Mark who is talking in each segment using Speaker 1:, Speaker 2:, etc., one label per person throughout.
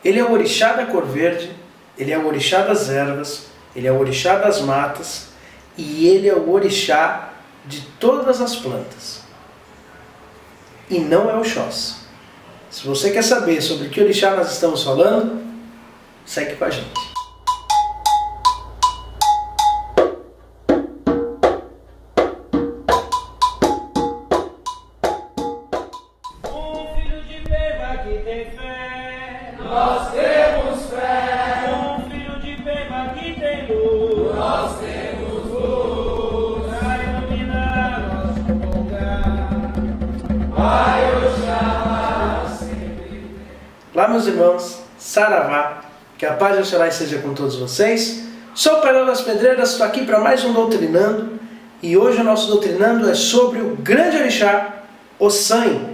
Speaker 1: Ele é o orixá da cor verde, ele é o orixá das ervas, ele é o orixá das matas e ele é o orixá de todas as plantas. E não é Oxóssi. Se você quer saber sobre que orixá nós estamos falando, segue com a gente.
Speaker 2: Nós temos fé. Um filho de Pema que tem luz. Nós temos luz. Vai iluminar nosso lugar. Vai Oxalá sempre.
Speaker 1: Olá, meus irmãos, Saravá, que a paz de Oxalá seja com todos vocês. Sou o Perão das Pedreiras, estou aqui para mais um Doutrinando. E hoje o nosso Doutrinando é sobre o grande orixá, Ossan,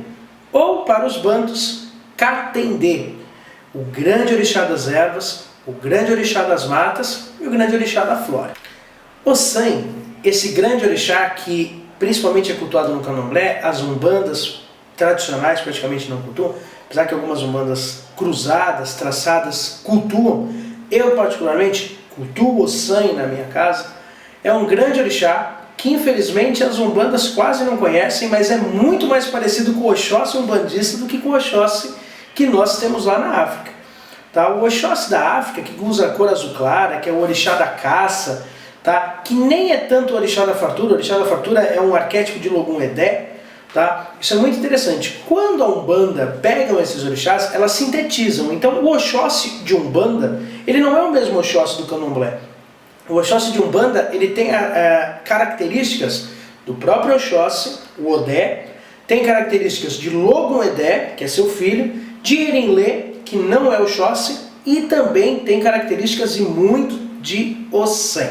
Speaker 1: ou para os bantos, Katendê. O grande orixá das ervas, o grande orixá das matas e o grande orixá da flora. Ossan, esse grande orixá que principalmente é cultuado no candomblé, as umbandas tradicionais praticamente não cultuam, apesar que algumas umbandas cruzadas, traçadas, cultuam. Eu particularmente cultuo Ossan na minha casa. É um grande orixá que infelizmente as umbandas quase não conhecem, mas é muito mais parecido com o Oxóssi umbandista do que com o Oxóssi que nós temos lá na África. Tá? O Oxóssi da África, que usa a cor azul clara, que é o orixá da caça, tá? Que nem é tanto o orixá da fartura. O orixá da fartura é um arquétipo de Logum Edé. Tá? Isso é muito interessante. Quando a Umbanda pegam esses orixás, elas sintetizam. Então o Oxóssi de Umbanda, ele não é o mesmo Oxóssi do Candomblé. O Oxóssi de Umbanda, ele tem características do próprio Oxóssi, o Odé, tem características de Logum Edé, que é seu filho, de Erinlê, que não é Oxóssi, e também tem características e muito de Ossan.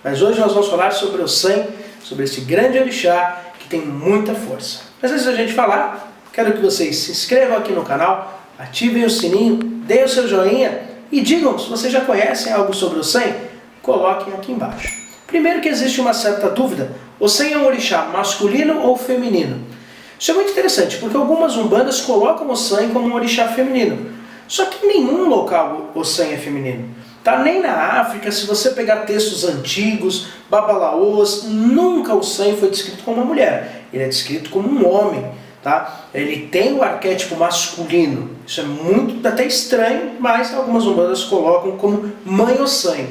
Speaker 1: Mas hoje nós vamos falar sobre Ossan, sobre esse grande orixá que tem muita força. Mas antes da gente falar, quero que vocês se inscrevam aqui no canal, ativem o sininho, deem o seu joinha e digam se vocês já conhecem algo sobre Ossan, coloquem aqui embaixo. Primeiro que existe uma certa dúvida, Ossan é um orixá masculino ou feminino? Isso é muito interessante, porque algumas umbandas colocam Ossan como um orixá feminino. Só que em nenhum local Ossan é feminino. Tá? Nem na África, se você pegar textos antigos, babalaôs, nunca Ossan foi descrito como uma mulher. Ele é descrito como um homem. Tá? Ele tem o arquétipo masculino. Isso é muito até estranho, mas algumas umbandas colocam como mãe Ossan.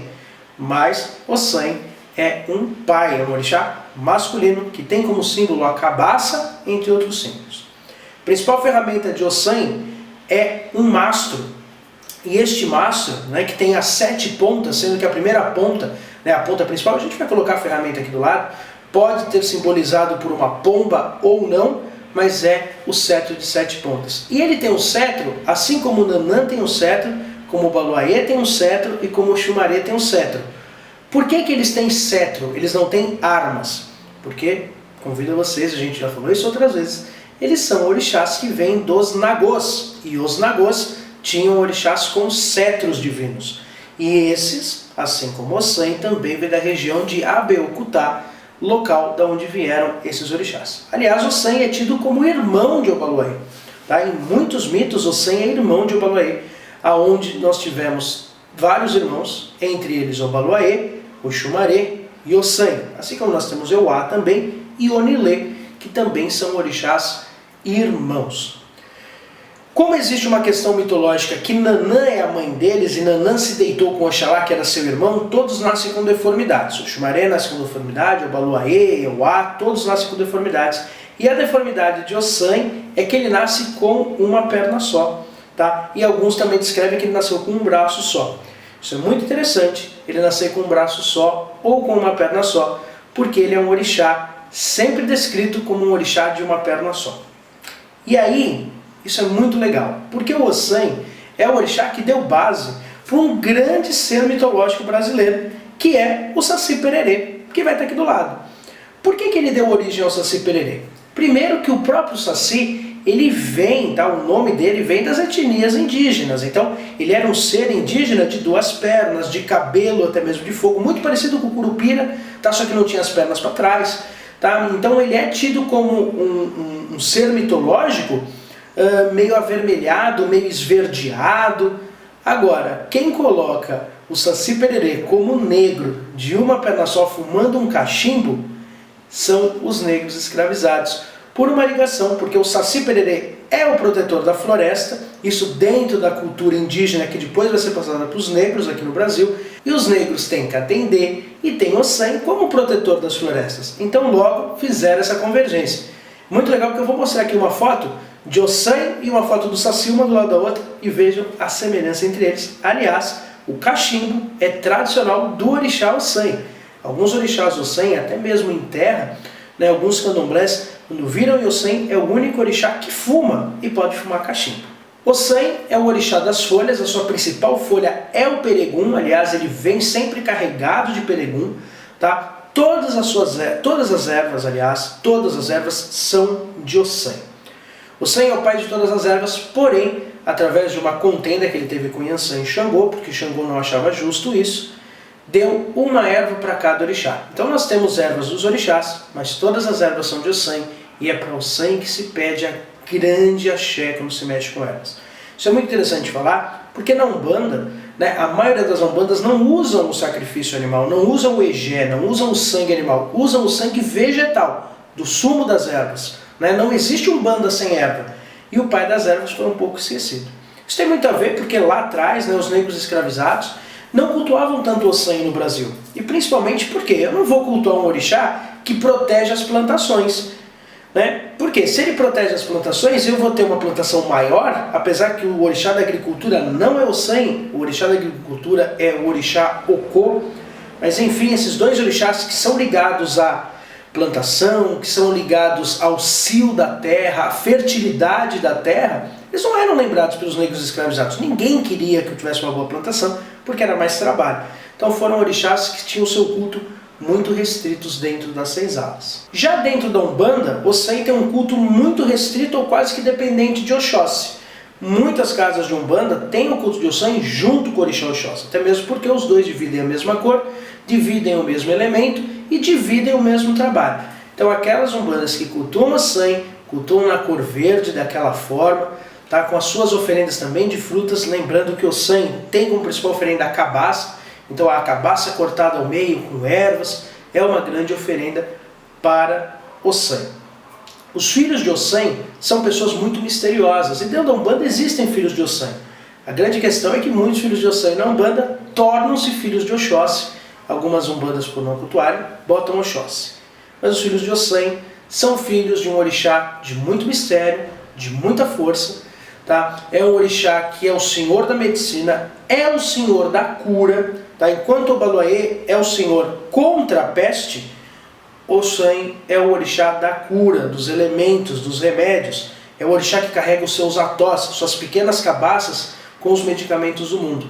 Speaker 1: Mas Ossan é um pai, é um orixá masculino, que tem como símbolo a cabaça, entre outros símbolos. A principal ferramenta de Ossan é um mastro. E este mastro, né, que tem as 7 pontas, sendo que a primeira ponta, né, a ponta principal, a gente vai colocar a ferramenta aqui do lado, pode ter simbolizado por uma pomba ou não, mas é o cetro de 7 pontas. E ele tem um cetro, assim como o Nanã tem um cetro, como o Baluayê tem um cetro e como o Xumaré tem um cetro. Por que que eles têm cetro? Eles não têm armas. Porque, convido vocês, a gente já falou isso outras vezes, eles são orixás que vêm dos nagôs. E os nagôs tinham orixás com cetros divinos. E esses, assim como Ossan, também vem da região de Abeokuta, local da onde vieram esses orixás. Aliás, Ossan é tido como irmão de Obaluayê. Tá? Em muitos mitos, Ossan é irmão de Obaluayê, aonde nós tivemos vários irmãos, entre eles Obaluayê, o Xumaré e Ossan, assim como nós temos Euá também e Onilê, que também são orixás irmãos. Como existe uma questão mitológica que Nanã é a mãe deles e Nanã se deitou com Oxalá, que era seu irmão, todos nascem com deformidades. O Xumaré nasce com deformidade, o Baluayê, Euá, todos nascem com deformidades. E a deformidade de Ossan é que ele nasce com uma perna só. Tá? E alguns também descrevem que ele nasceu com um braço só. Isso é muito interessante, ele nascer com um braço só ou com uma perna só, porque ele é um orixá sempre descrito como um orixá de uma perna só. E aí, isso é muito legal, porque o Ossan é o orixá que deu base para um grande ser mitológico brasileiro, que é o Saci Pererê, que vai estar aqui do lado. Por que que ele deu origem ao Saci Pererê? Primeiro que o próprio Saci, ele vem, tá? O nome dele vem das etnias indígenas. Então, ele era um ser indígena de 2 pernas, de cabelo, até mesmo de fogo, muito parecido com o Curupira, tá? Só que não tinha as pernas para trás. Tá? Então, ele é tido como um ser mitológico meio avermelhado, meio esverdeado, Agora, quem coloca o Saci Pererê como negro, de uma perna só, fumando um cachimbo, são os negros escravizados, por uma ligação, porque o Saci Pererê é o protetor da floresta, isso dentro da cultura indígena que depois vai ser passada para os negros aqui no Brasil, e os negros têm Catendê e têm Ossan como protetor das florestas. Então logo fizeram essa convergência. Muito legal, porque eu vou mostrar aqui uma foto de Ossan e uma foto do Saci, uma do lado da outra, e vejam a semelhança entre eles. Aliás, o cachimbo é tradicional do orixá Ossan. Alguns orixás Ossan, até mesmo em terra, né, alguns candomblés, quando viram Ossan, é o único orixá que fuma e pode fumar cachimbo. Ossan é o orixá das folhas, a sua principal folha é o peregum, aliás, ele vem sempre carregado de peregum, tá? Todas as ervas, aliás, todas as ervas são de Ossan. Ossan é o pai de todas as ervas, porém, através de uma contenda que ele teve com Yansan e Xangô, porque Xangô não achava justo isso, deu uma erva para cada orixá. Então nós temos ervas dos orixás, mas todas as ervas são de Ossan, e é para Ossan que se pede a grande axé quando se mexe com ervas. Isso é muito interessante falar, porque na Umbanda, né, a maioria das umbandas não usam o sacrifício animal, não usam o egé, não usam o sangue animal, usam o sangue vegetal, do sumo das ervas. Né? Não existe umbanda sem erva. E o pai das ervas foi um pouco esquecido. Isso tem muito a ver porque lá atrás, né, os negros escravizados não cultuavam tanto o Ossan no Brasil. E principalmente porque eu não vou cultuar um orixá que protege as plantações. Né? Porque se ele protege as plantações, eu vou ter uma plantação maior, apesar que o orixá da agricultura não é Ossan, o orixá da agricultura é o orixá Okô. Mas enfim, esses dois orixás que são ligados à plantação, que são ligados ao cio da terra, à fertilidade da terra, eles não eram lembrados pelos negros escravizados. Ninguém queria que eu tivesse uma boa plantação, porque era mais trabalho. Então foram orixás que tinham o seu culto muito restritos dentro das senzalas. Já dentro da Umbanda, Ossan tem um culto muito restrito ou quase que dependente de Oxóssi. Muitas casas de Umbanda têm o culto de Ossan junto com o orixá Oxóssi, até mesmo porque os dois dividem a mesma cor, dividem o mesmo elemento e dividem o mesmo trabalho. Então aquelas Umbandas que cultuam Ossan, cultuam na cor verde daquela forma, tá, com as suas oferendas também de frutas, lembrando que Ossan tem como principal oferenda a cabaça. Então a cabaça cortada ao meio com ervas é uma grande oferenda para Ossan. Os filhos de Ossan são pessoas muito misteriosas, e dentro da Umbanda existem filhos de Ossan. A grande questão é que muitos filhos de Ossan na Umbanda tornam-se filhos de Oxóssi. Algumas Umbandas, por não cultuarem, botam Oxóssi. Mas os filhos de Ossan são filhos de um orixá de muito mistério, de muita força. Tá? É um orixá que é o senhor da medicina, é o senhor da cura. Tá? Enquanto o Obaloaiê é o senhor contra a peste, Ossan é o orixá da cura, dos elementos, dos remédios. É o orixá que carrega os seus atós, suas pequenas cabaças com os medicamentos do mundo.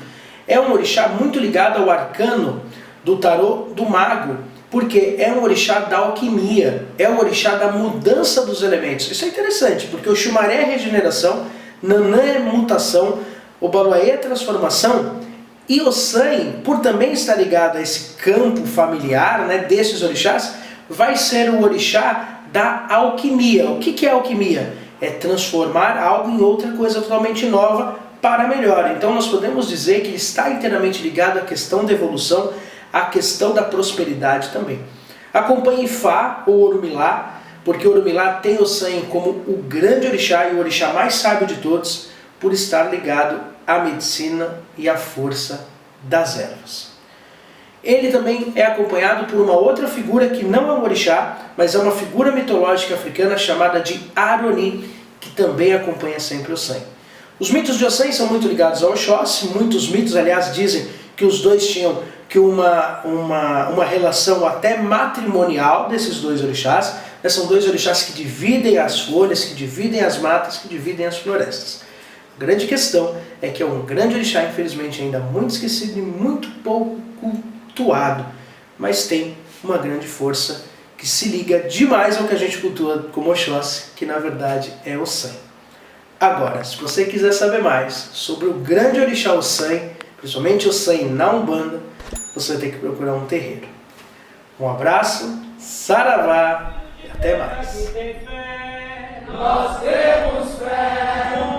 Speaker 1: É um orixá muito ligado ao arcano do tarô do mago, porque é um orixá da alquimia, é o orixá da mudança dos elementos. Isso é interessante, porque o Xumaré é regeneração, Nanã é mutação, Obaloaiê é transformação, e Ossan, por também estar ligado a esse campo familiar, né, desses orixás, vai ser o orixá da alquimia. O que é alquimia? É transformar algo em outra coisa totalmente nova para melhor. Então nós podemos dizer que ele está inteiramente ligado à questão da evolução, à questão da prosperidade também. Acompanhe Ifá ou Orumilá, porque Orumilá tem Ossan como o grande orixá e o orixá mais sábio de todos, por estar ligado à medicina e à força das ervas. Ele também é acompanhado por uma outra figura que não é um orixá, mas é uma figura mitológica africana chamada de Aroni, que também acompanha sempre Ossan. Os mitos de Ossan são muito ligados ao Oxóssi. Muitos mitos, aliás, dizem que os dois tinham uma relação até matrimonial desses dois orixás. São dois orixás que dividem as folhas, que dividem as matas, que dividem as florestas. A grande questão é que é um grande orixá, infelizmente ainda muito esquecido e muito pouco cultuado, mas tem uma grande força que se liga demais ao que a gente cultua como Oxóssi, que na verdade é Ossan. Agora, se você quiser saber mais sobre o grande orixá Ossan, principalmente Ossan na Umbanda, você vai ter que procurar um terreiro. Um abraço, saravá e até mais.
Speaker 2: Nós temos fé.